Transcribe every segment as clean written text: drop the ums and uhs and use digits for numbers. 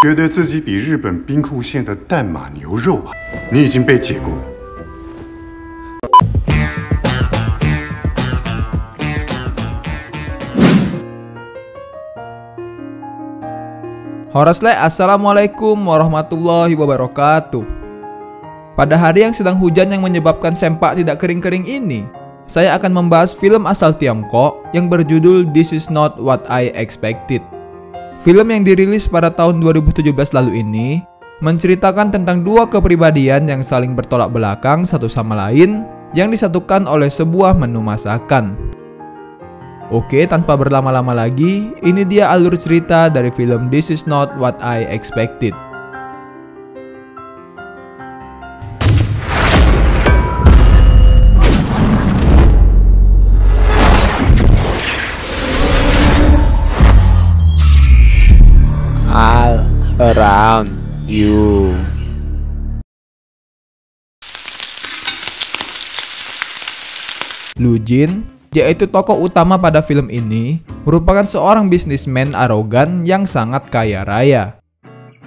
觉得自己比日本兵库县的淡马牛肉啊！你已经被解雇了。Horosle, assalamualaikum warahmatullahi wabarakatuh. Pada hari yang sedang hujan yang menyebabkan sempak tidak kering-kering ini, saya akan membahas film asal Tiongkok yang berjudul This Is Not What I Expected. Film yang dirilis pada tahun 2017 lalu ini menceritakan tentang dua kepribadian yang saling bertolak belakang satu sama lain yang disatukan oleh sebuah menu masakan. Oke, tanpa berlama-lama lagi, ini dia alur cerita dari film This Is Not What I Expected. All around you. Lu Jin, yaitu tokoh utama pada film ini, merupakan seorang bisnismen arogan yang sangat kaya raya.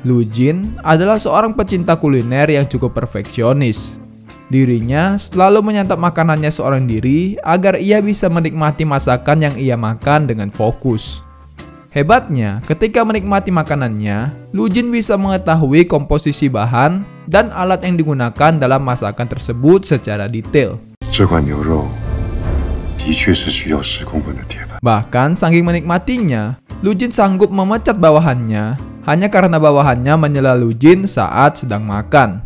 Lu Jin adalah seorang pecinta kuliner yang cukup perfeksionis. Dirinya selalu menyantap makanannya seorang diri agar ia bisa menikmati masakan yang ia makan dengan fokus. Hebatnya, ketika menikmati makanannya, Lu Jin bisa mengetahui komposisi bahan dan alat yang digunakan dalam masakan tersebut secara detail. Bahkan, saking menikmatinya, Lu Jin sanggup memecat bawahannya hanya karena bawahannya menyela Lu Jin saat sedang makan.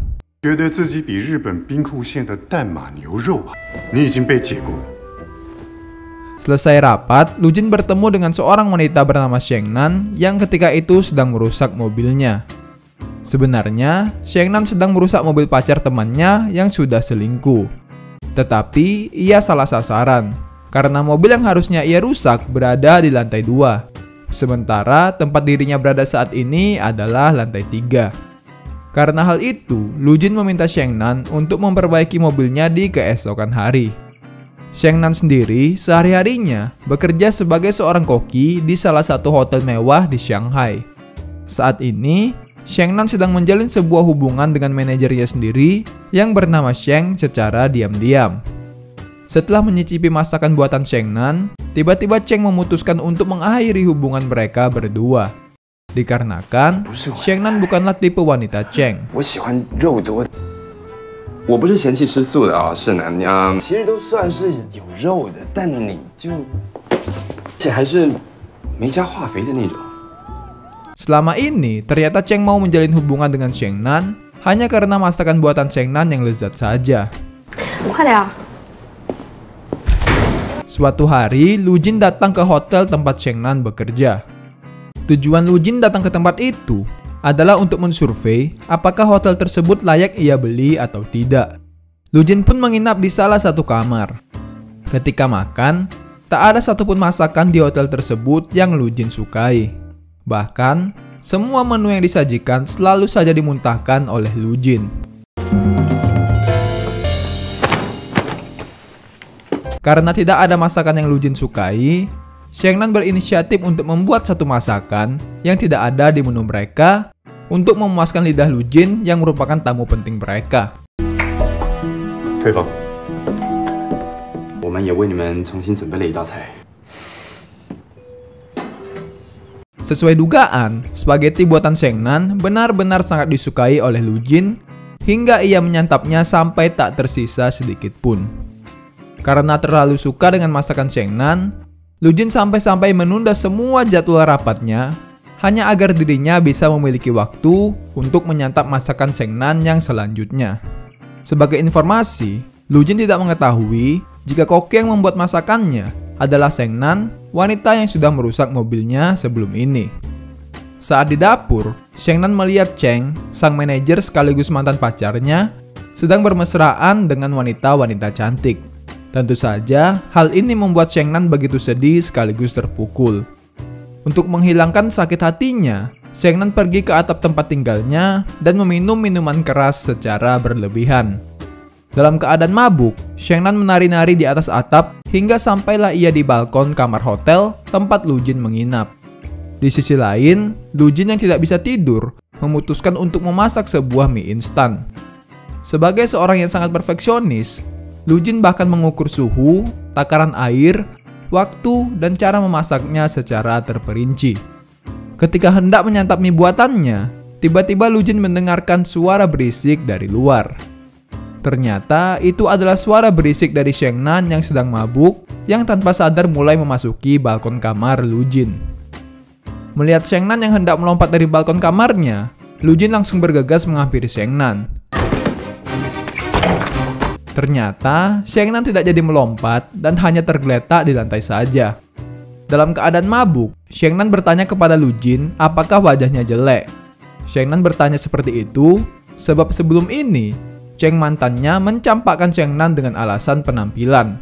Selesai rapat, Lu Jin bertemu dengan seorang wanita bernama Sheng Nan yang ketika itu sedang merusak mobilnya. Sebenarnya, Sheng Nan sedang merusak mobil pacar temannya yang sudah selingkuh. Tetapi, ia salah sasaran, karena mobil yang harusnya ia rusak berada di lantai 2. Sementara tempat dirinya berada saat ini adalah lantai 3. Karena hal itu, Lu Jin meminta Sheng Nan untuk memperbaiki mobilnya di keesokan hari. Sheng Nan sendiri sehari-harinya bekerja sebagai seorang koki di salah satu hotel mewah di Shanghai. Saat ini, Sheng Nan sedang menjalin sebuah hubungan dengan manajernya sendiri yang bernama Sheng secara diam-diam. Setelah menyicipi masakan buatan Sheng Nan, tiba-tiba Sheng memutuskan untuk mengakhiri hubungan mereka berdua. Dikarenakan, Sheng Nan bukanlah tipe wanita Sheng. 我不是嫌弃吃素的啊，是男娘，其实都算是有肉的，但你就，而且还是没加化肥的那种。 Selama ini, ternyata Sheng mau menjalin hubungan dengan Sheng Nan hanya karena masakan buatan Sheng Nan yang lezat saja. Suatu hari, Lu Jin datang ke hotel tempat Sheng Nan bekerja. Tujuan Lu Jin datang ke tempat itu adalah untuk mensurvei apakah hotel tersebut layak ia beli atau tidak. Lu Jin pun menginap di salah satu kamar. Ketika makan, tak ada satupun masakan di hotel tersebut yang Lu Jin sukai. Bahkan, semua menu yang disajikan selalu saja dimuntahkan oleh Lu Jin. Karena tidak ada masakan yang Lu Jin sukai, Sheng Nan berinisiatif untuk membuat satu masakan yang tidak ada di menu mereka untuk memuaskan lidah Lu Jin yang merupakan tamu penting mereka. Sesuai dugaan, spaghetti buatan Sheng Nan benar-benar sangat disukai oleh Lu Jin hingga ia menyantapnya sampai tak tersisa sedikit pun. Karena terlalu suka dengan masakan Sheng Nan, Lu Jin sampai-sampai menunda semua jadwal rapatnya hanya agar dirinya bisa memiliki waktu untuk menyantap masakan Sheng Nan yang selanjutnya. Sebagai informasi, Lu Jin tidak mengetahui jika koki yang membuat masakannya adalah Sheng Nan, wanita yang sudah merusak mobilnya sebelum ini. Saat di dapur, Sheng Nan melihat Cheng, sang manajer sekaligus mantan pacarnya, sedang bermesraan dengan wanita-wanita cantik. Tentu saja, hal ini membuat Sheng Nan begitu sedih sekaligus terpukul. Untuk menghilangkan sakit hatinya, Sheng Nan pergi ke atap tempat tinggalnya dan meminum minuman keras secara berlebihan. Dalam keadaan mabuk, Sheng Nan menari-nari di atas atap hingga sampailah ia di balkon kamar hotel tempat Lu Jin menginap. Di sisi lain, Lu Jin yang tidak bisa tidur memutuskan untuk memasak sebuah mie instan. Sebagai seorang yang sangat perfeksionis, Lu Jin bahkan mengukur suhu, takaran air, waktu, dan cara memasaknya secara terperinci. Ketika hendak menyantap mie buatannya, tiba-tiba Lu Jin mendengarkan suara berisik dari luar. Ternyata itu adalah suara berisik dari Sheng Nan yang sedang mabuk, yang tanpa sadar mulai memasuki balkon kamar Lu Jin. Melihat Sheng Nan yang hendak melompat dari balkon kamarnya, Lu Jin langsung bergegas menghampiri Sheng Nan. Ternyata, Sheng Nan tidak jadi melompat dan hanya tergeletak di lantai saja. Dalam keadaan mabuk, Sheng Nan bertanya kepada Lu Jin apakah wajahnya jelek. Sheng Nan bertanya seperti itu, sebab sebelum ini, Cheng mantannya mencampakkan Sheng Nan dengan alasan penampilan.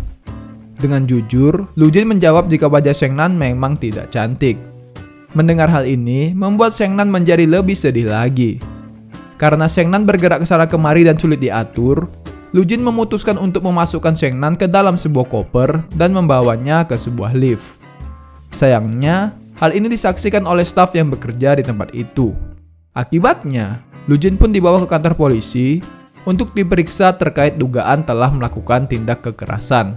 Dengan jujur, Lu Jin menjawab jika wajah Sheng Nan memang tidak cantik. Mendengar hal ini, membuat Sheng Nan menjadi lebih sedih lagi. Karena Sheng Nan bergerak ke sana kemari dan sulit diatur, Lu Jin memutuskan untuk memasukkan Sheng Nan ke dalam sebuah koper dan membawanya ke sebuah lift. Sayangnya, hal ini disaksikan oleh staf yang bekerja di tempat itu. Akibatnya, Lu Jin pun dibawa ke kantor polisi untuk diperiksa terkait dugaan telah melakukan tindak kekerasan.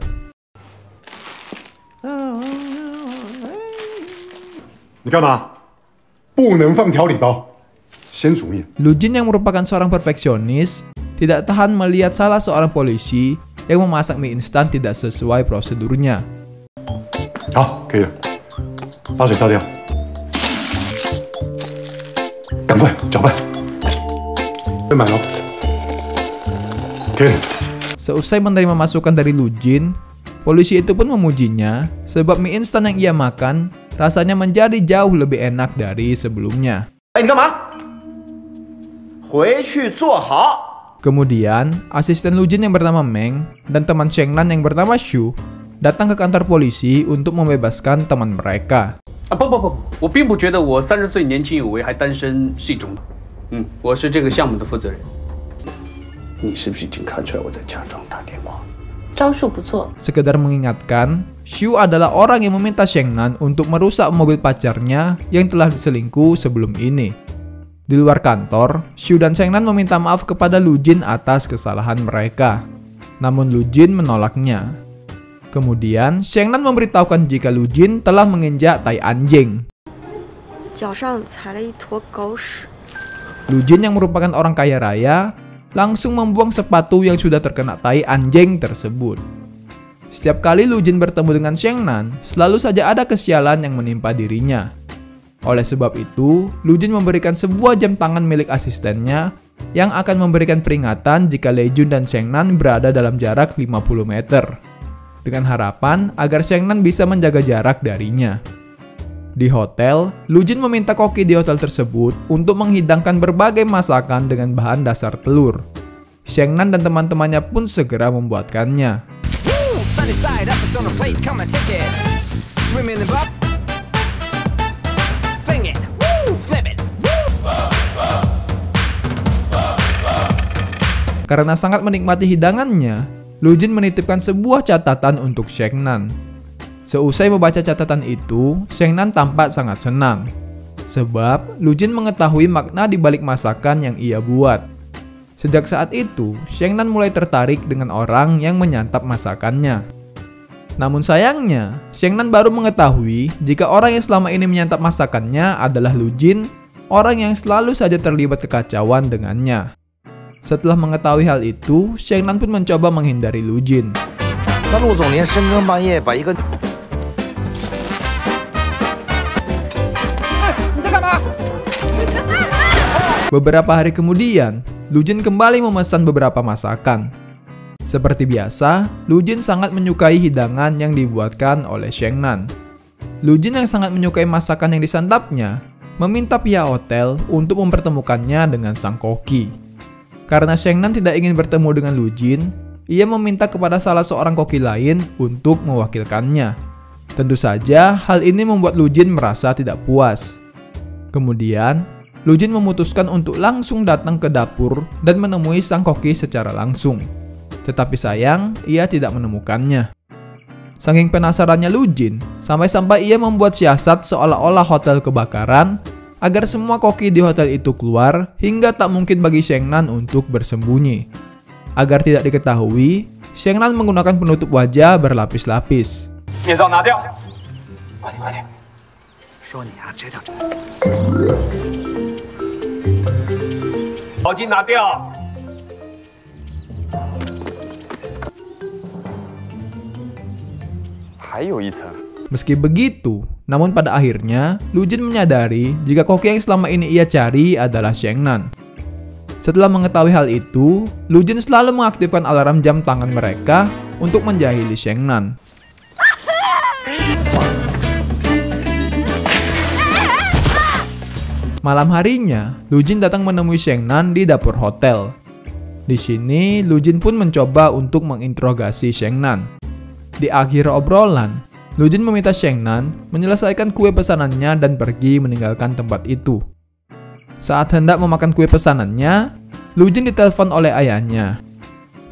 Ni干嘛？不能放调理包，先煮面。 Lu Jin yang merupakan seorang perfeksionis tidak tahan melihat salah seorang polisi yang memasak mie instan tidak sesuai prosedurnya. 好，可以了，把水倒掉，赶快搅拌，焖满喽。可以了。 Seusai menerima masukan dari Lu Jin, polisi itu pun memujinya sebab mie instan yang ia makan rasanya menjadi jauh lebih enak dari sebelumnya. 哎，你干嘛？回去坐好。 Kemudian, asisten Lu Jin yang bernama Meng dan teman Sheng Nan yang bernama Shu datang ke kantor polisi untuk membebaskan teman mereka. 不，我并不觉得我30岁年轻有为还单身是一种，我是这个项目的负责人。你是不是已经看出来我在假装打电话？ 招数不错。 Sekedar mengingatkan, Shu adalah orang yang meminta Sheng Nan untuk merusak mobil pacarnya yang telah diselingkuh sebelum ini. Di luar kantor, Shu dan Sheng Nan meminta maaf kepada Lu Jin atas kesalahan mereka. Namun Lu Jin menolaknya. Kemudian, Sheng Nan memberitahukan jika Lu Jin telah menginjak tai anjing. 脚上踩了一坨狗屎。 Lu Jin yang merupakan orang kaya raya langsung membuang sepatu yang sudah terkena tai anjing tersebut. Setiap kali Lu Jin bertemu dengan Sheng Nan, selalu saja ada kesialan yang menimpa dirinya. Oleh sebab itu, Lu Jin memberikan sebuah jam tangan milik asistennya yang akan memberikan peringatan jika Lei Jun dan Sheng Nan berada dalam jarak 50 meter. Dengan harapan agar Sheng Nan bisa menjaga jarak darinya. Di hotel, Lu Jin meminta koki di hotel tersebut untuk menghidangkan berbagai masakan dengan bahan dasar telur. Sheng Nan dan teman-temannya pun segera membuatkannya. Karena sangat menikmati hidangannya, Lu Jin menitipkan sebuah catatan untuk Sheng Nan. Seusai membaca catatan itu, Sheng Nan tampak sangat senang. Sebab, Lu Jin mengetahui makna di balik masakan yang ia buat. Sejak saat itu, Sheng Nan mulai tertarik dengan orang yang menyantap masakannya. Namun sayangnya, Sheng Nan baru mengetahui jika orang yang selama ini menyantap masakannya adalah Lu Jin, orang yang selalu saja terlibat kekacauan dengannya. Setelah mengetahui hal itu, Sheng Nan pun mencoba menghindari Lu Jin. 那陆总连深更半夜把一个 Beberapa hari kemudian, Lu Jin kembali memesan beberapa masakan. Seperti biasa, Lu Jin sangat menyukai hidangan yang dibuatkan oleh Sheng Nan. Lu Jin yang sangat menyukai masakan yang disantapnya, meminta pihak hotel untuk mempertemukannya dengan sang koki. Karena Sheng Nan tidak ingin bertemu dengan Lu Jin, ia meminta kepada salah seorang koki lain untuk mewakilkannya. Tentu saja, hal ini membuat Lu Jin merasa tidak puas. Kemudian, Lu Jin memutuskan untuk langsung datang ke dapur dan menemui sang koki secara langsung. Tetapi sayang, ia tidak menemukannya. Saking penasarannya Lu Jin, sampai-sampai ia membuat siasat seolah-olah hotel kebakaran agar semua koki di hotel itu keluar hingga tak mungkin bagi Sheng Nan untuk bersembunyi. Agar tidak diketahui, Sheng Nan menggunakan penutup wajah berlapis-lapis. Meski begitu, namun pada akhirnya Lu Jin menyadari jika koki yang selama ini ia cari adalah Sheng Nan. Setelah mengetahui hal itu, Lu Jin selalu mengaktifkan alarm jam tangan mereka untuk menjahili Sheng Nan. Malam harinya, Lu Jin datang menemui Sheng Nan di dapur hotel. Di sini, Lu Jin pun mencoba untuk menginterogasi Sheng Nan. Di akhir obrolan, Lu Jin meminta Sheng Nan menyelesaikan kue pesanannya dan pergi meninggalkan tempat itu. Saat hendak memakan kue pesanannya, Lu Jin ditelepon oleh ayahnya.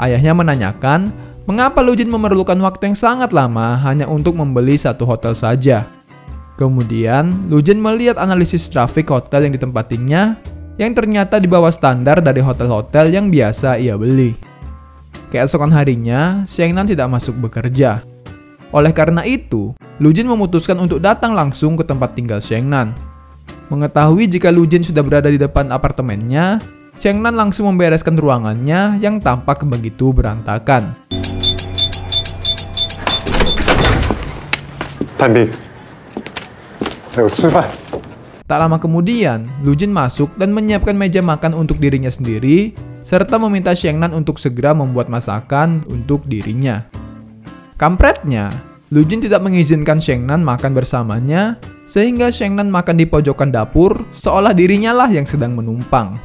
Ayahnya menanyakan mengapa Lu Jin memerlukan waktu yang sangat lama hanya untuk membeli satu hotel saja. Kemudian, Lu Jin melihat analisis trafik hotel yang ditempatinya yang ternyata di bawah standar dari hotel-hotel yang biasa ia beli. Keesokan harinya, Sheng Nan tidak masuk bekerja. Oleh karena itu, Lu Jin memutuskan untuk datang langsung ke tempat tinggal Sheng Nan. Mengetahui jika Lu Jin sudah berada di depan apartemennya, Sheng Nan langsung membereskan ruangannya yang tampak begitu berantakan. Tak lama kemudian, Lu Jin masuk dan menyiapkan meja makan untuk dirinya sendiri, serta meminta Sheng Nan untuk segera membuat masakan untuk dirinya. Kampretnya, Lu Jin tidak mengizinkan Sheng Nan makan bersamanya, sehingga Sheng Nan makan di pojokan dapur seolah dirinya lah yang sedang menumpang.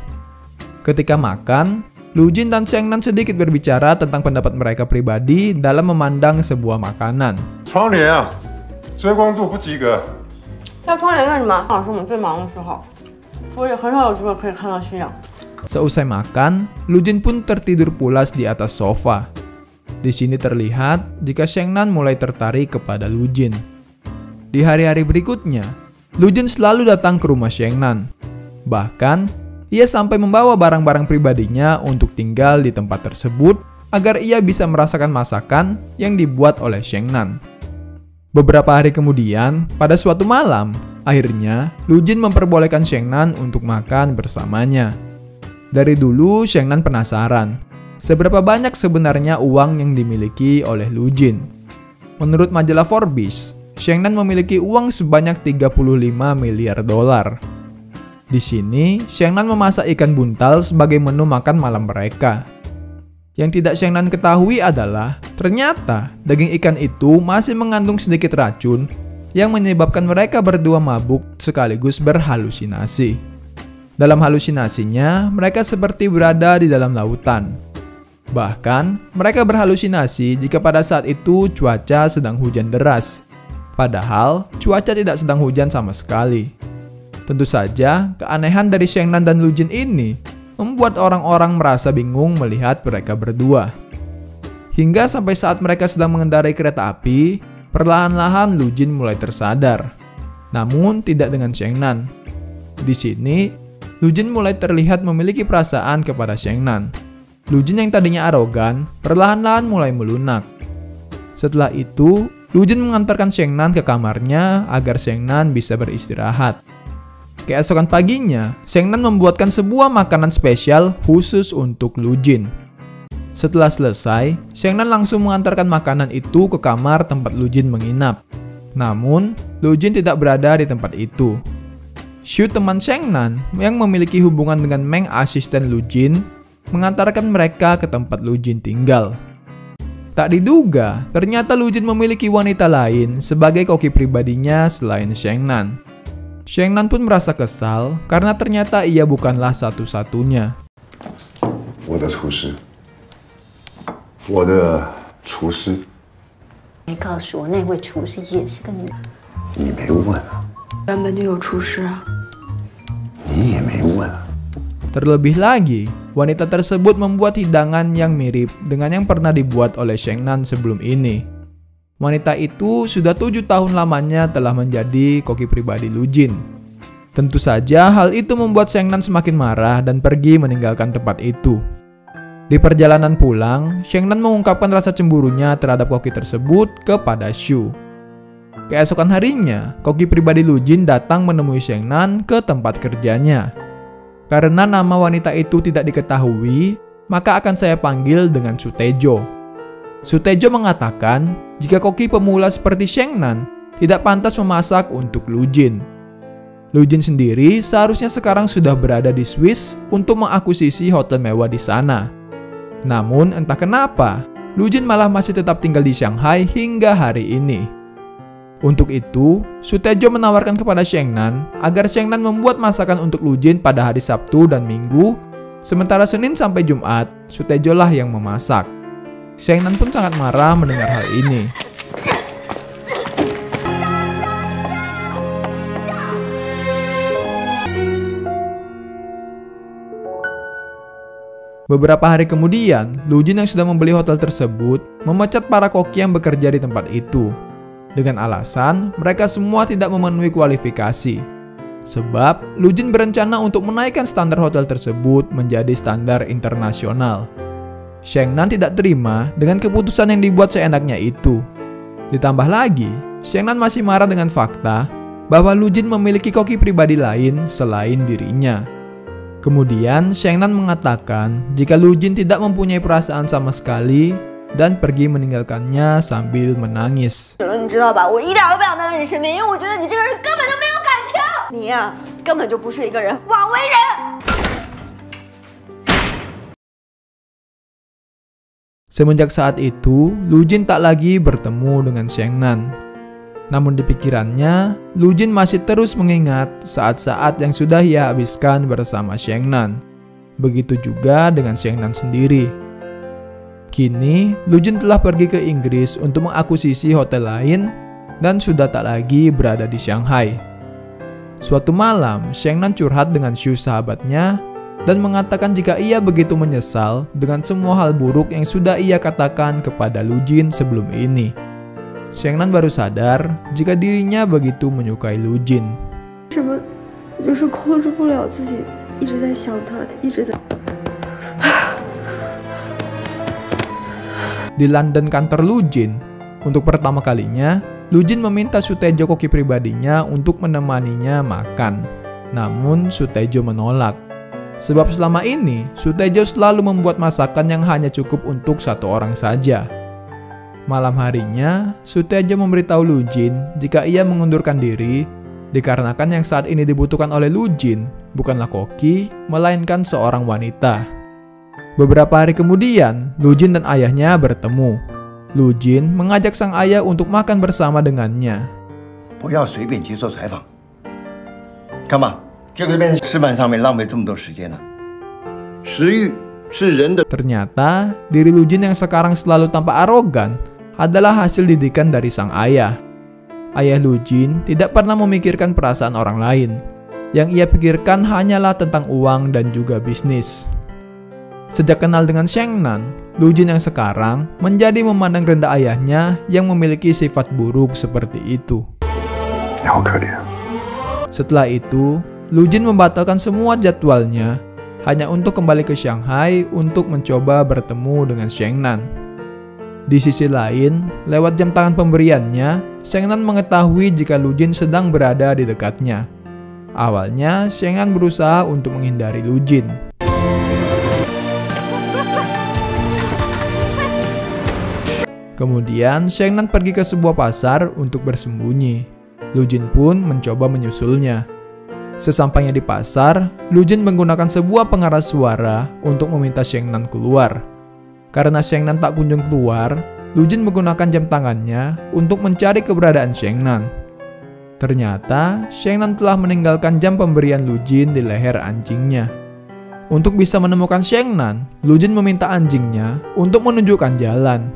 Ketika makan, Lu Jin dan Sheng Nan sedikit berbicara tentang pendapat mereka pribadi dalam memandang sebuah makanan. Seusai makan, Lu Jin pun tertidur pulas di atas sofa. Di sini terlihat jika Sheng Nan mulai tertarik kepada Lu Jin. Di hari-hari berikutnya, Lu Jin selalu datang ke rumah Sheng Nan. Bahkan, ia sampai membawa barang-barang pribadinya untuk tinggal di tempat tersebut agar ia bisa merasakan masakan yang dibuat oleh Sheng Nan. Beberapa hari kemudian, pada suatu malam, akhirnya Lu Jin memperbolehkan Sheng Nan untuk makan bersamanya. Dari dulu, Sheng Nan penasaran, seberapa banyak sebenarnya uang yang dimiliki oleh Lu Jin. Menurut majalah Forbes, Sheng Nan memiliki uang sebanyak 35 miliar dolar. Di sini, Sheng Nan memasak ikan buntal sebagai menu makan malam mereka. Yang tidak Sheng Nan ketahui adalah, ternyata daging ikan itu masih mengandung sedikit racun yang menyebabkan mereka berdua mabuk sekaligus berhalusinasi. Dalam halusinasinya, mereka seperti berada di dalam lautan. Bahkan, mereka berhalusinasi jika pada saat itu cuaca sedang hujan deras. Padahal, cuaca tidak sedang hujan sama sekali. Tentu saja, keanehan dari Sheng Nan dan Lu Jin ini membuat orang-orang merasa bingung melihat mereka berdua. Hingga sampai saat mereka sedang mengendarai kereta api, perlahan-lahan Lu Jin mulai tersadar. Namun tidak dengan Sheng Nan. Di sini, Lu Jin mulai terlihat memiliki perasaan kepada Sheng Nan. Lu Jin yang tadinya arogan, perlahan-lahan mulai melunak. Setelah itu, Lu Jin mengantarkan Sheng Nan ke kamarnya agar Sheng Nan bisa beristirahat. Keesokan paginya, Sheng Nan membuatkan sebuah makanan spesial khusus untuk Lu Jin. Setelah selesai, Sheng Nan langsung mengantarkan makanan itu ke kamar tempat Lu Jin menginap. Namun, Lu Jin tidak berada di tempat itu. Shu, teman Sheng Nan yang memiliki hubungan dengan Meng, asisten Lu Jin, mengantarkan mereka ke tempat Lu Jin tinggal. Tak diduga, ternyata Lu Jin memiliki wanita lain sebagai koki pribadinya selain Sheng Nan. Sheng Nan pun merasa kesal karena ternyata ia bukanlah satu-satunya. Terlebih lagi, wanita tersebut membuat hidangan yang mirip dengan yang pernah dibuat oleh Sheng Nan sebelum ini. Wanita itu sudah 7 tahun lamanya telah menjadi koki pribadi Lu Jin. Tentu saja hal itu membuat Sheng-nan semakin marah dan pergi meninggalkan tempat itu. Di perjalanan pulang, Sheng-nan mengungkapkan rasa cemburunya terhadap koki tersebut kepada Shu. Keesokan harinya, koki pribadi Lu Jin datang menemui Sheng-nan ke tempat kerjanya. Karena nama wanita itu tidak diketahui, maka akan saya panggil dengan Sutejo. Sutejo mengatakan jika koki pemula seperti Sheng-nan tidak pantas memasak untuk Lu Jin. Lu Jin sendiri seharusnya sekarang sudah berada di Swiss untuk mengakuisisi hotel mewah di sana. Namun entah kenapa, Lu Jin malah masih tetap tinggal di Shanghai hingga hari ini. Untuk itu, Sutejo menawarkan kepada Sheng-nan agar Sheng-nan membuat masakan untuk Lu Jin pada hari Sabtu dan Minggu, sementara Senin sampai Jumat, Sutejo lah yang memasak. Sheng-nan pun sangat marah mendengar hal ini. Beberapa hari kemudian, Lu Jin yang sudah membeli hotel tersebut memecat para koki yang bekerja di tempat itu. Dengan alasan mereka semua tidak memenuhi kualifikasi. Sebab Lu Jin berencana untuk menaikkan standar hotel tersebut menjadi standar internasional. Sheng-nan tidak terima dengan keputusan yang dibuat seenaknya itu. Ditambah lagi, Sheng-nan masih marah dengan fakta bahwa Lu Jin memiliki koki pribadi lain selain dirinya. Kemudian Sheng-nan mengatakan jika Lu Jin tidak mempunyai perasaan sama sekali dan pergi meninggalkannya sambil menangis. Semenjak saat itu, Lu Jin tak lagi bertemu dengan Sheng-nan. Namun di pikirannya, Lu Jin masih terus mengingat saat-saat yang sudah ia habiskan bersama Sheng-nan. Begitu juga dengan Sheng-nan sendiri. Kini, Lu Jin telah pergi ke Inggris untuk mengakuisisi hotel lain dan sudah tak lagi berada di Shanghai. Suatu malam, Sheng-nan curhat dengan Shu sahabatnya dan mengatakan jika ia begitu menyesal dengan semua hal buruk yang sudah ia katakan kepada Lu Jin sebelum ini. Sheng-nan baru sadar jika dirinya begitu menyukai Lu Jin. Di London kantor Lu Jin, untuk pertama kalinya, Lu Jin meminta Sutejo koki pribadinya untuk menemaninya makan. Namun Sutejo menolak. Sebab selama ini, Sutejo selalu membuat masakan yang hanya cukup untuk satu orang saja. Malam harinya, Sutejo memberitahu Lu Jin jika ia mengundurkan diri, dikarenakan yang saat ini dibutuhkan oleh Lu Jin bukanlah koki, melainkan seorang wanita. Beberapa hari kemudian, Lu Jin dan ayahnya bertemu. Lu Jin mengajak sang ayah untuk makan bersama dengannya. Ternyata, diri Lu Jin yang sekarang selalu tampak arogan adalah hasil didikan dari sang ayah. Ayah Lu Jin tidak pernah memikirkan perasaan orang lain. Yang ia pikirkan hanyalah tentang uang dan juga bisnis. Sejak kenal dengan Sheng-nan, Lu Jin yang sekarang menjadi memandang rendah ayahnya yang memiliki sifat buruk seperti itu. Setelah itu, Lu Jin membatalkan semua jadwalnya hanya untuk kembali ke Shanghai untuk mencoba bertemu dengan Sheng-nan. Di sisi lain, lewat jam tangan pemberiannya, Sheng-nan mengetahui jika Lu Jin sedang berada di dekatnya. Awalnya, Sheng-nan berusaha untuk menghindari Lu Jin. Kemudian, Sheng-nan pergi ke sebuah pasar untuk bersembunyi. Lu Jin pun mencoba menyusulnya. Sesampainya di pasar, Lu Jin menggunakan sebuah pengeras suara untuk meminta Sheng-nan keluar. Karena Sheng-nan tak kunjung keluar, Lu Jin menggunakan jam tangannya untuk mencari keberadaan Sheng-nan. Ternyata, Sheng-nan telah meninggalkan jam pemberian Lu Jin di leher anjingnya. Untuk bisa menemukan Sheng-nan, Lu Jin meminta anjingnya untuk menunjukkan jalan.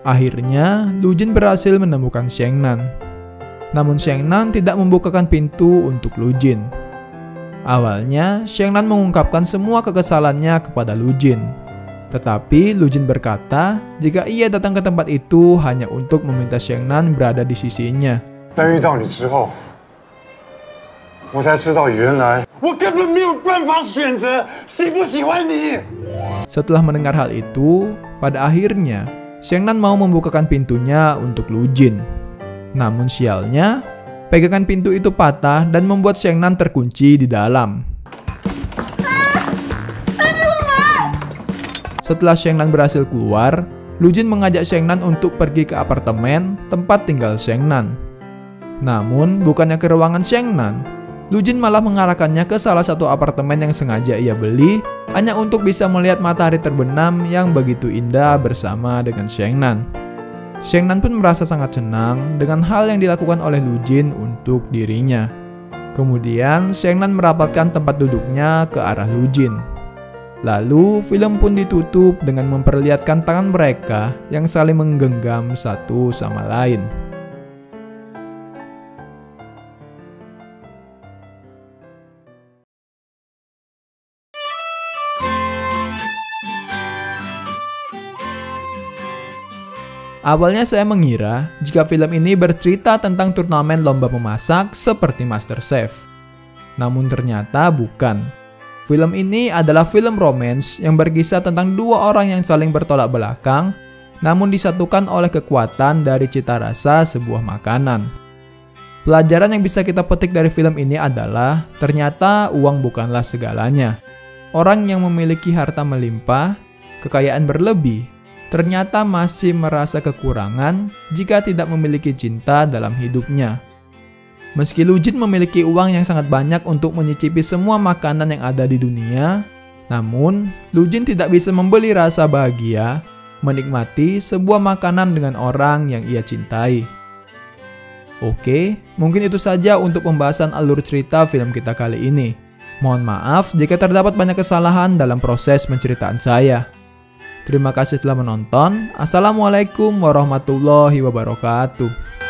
Akhirnya, Lu Jin berhasil menemukan Sheng-nan. Namun Sheng-nan tidak membukakan pintu untuk Lu Jin. Awalnya, Xiangnan mengungkapkan semua kekesalannya kepada Lu Jin. Tetapi Lu Jin berkata jika ia datang ke tempat itu hanya untuk meminta Xiangnan berada di sisinya. 但遇到你之后，我才知道原来我根本没有办法选择喜不喜欢你。 Setelah mendengar hal itu, pada akhirnya Xiangnan mau membukakan pintunya untuk Lu Jin. Namun sialnya, pegangan pintu itu patah dan membuat Xiangnan terkunci di dalam. Setelah Xiangnan berhasil keluar, Lu Jin mengajak Xiangnan untuk pergi ke apartemen tempat tinggal Xiangnan. Namun, bukannya ke ruangan Xiangnan, Lu Jin malah mengarahkannya ke salah satu apartemen yang sengaja ia beli hanya untuk bisa melihat matahari terbenam yang begitu indah bersama dengan Xiangnan. Xiangnan pun merasa sangat senang dengan hal yang dilakukan oleh Lu Jin untuk dirinya. Kemudian, Xiangnan merapatkan tempat duduknya ke arah Lu Jin. Lalu, film pun ditutup dengan memperlihatkan tangan mereka yang saling menggenggam satu sama lain. Awalnya saya mengira jika film ini bercerita tentang turnamen lomba memasak seperti MasterChef. Namun ternyata bukan. Film ini adalah film romance yang berkisah tentang dua orang yang saling bertolak belakang, namun disatukan oleh kekuatan dari cita rasa sebuah makanan. Pelajaran yang bisa kita petik dari film ini adalah ternyata uang bukanlah segalanya. Orang yang memiliki harta melimpah, kekayaan berlebih, ternyata masih merasa kekurangan jika tidak memiliki cinta dalam hidupnya. Meski Lu Jin memiliki uang yang sangat banyak untuk menyicipi semua makanan yang ada di dunia, namun Lu Jin tidak bisa membeli rasa bahagia menikmati sebuah makanan dengan orang yang ia cintai. Oke, mungkin itu saja untuk pembahasan alur cerita film kita kali ini. Mohon maaf jika terdapat banyak kesalahan dalam proses penceritaan saya. Terima kasih telah menonton. Assalamualaikum warahmatullahi wabarakatuh.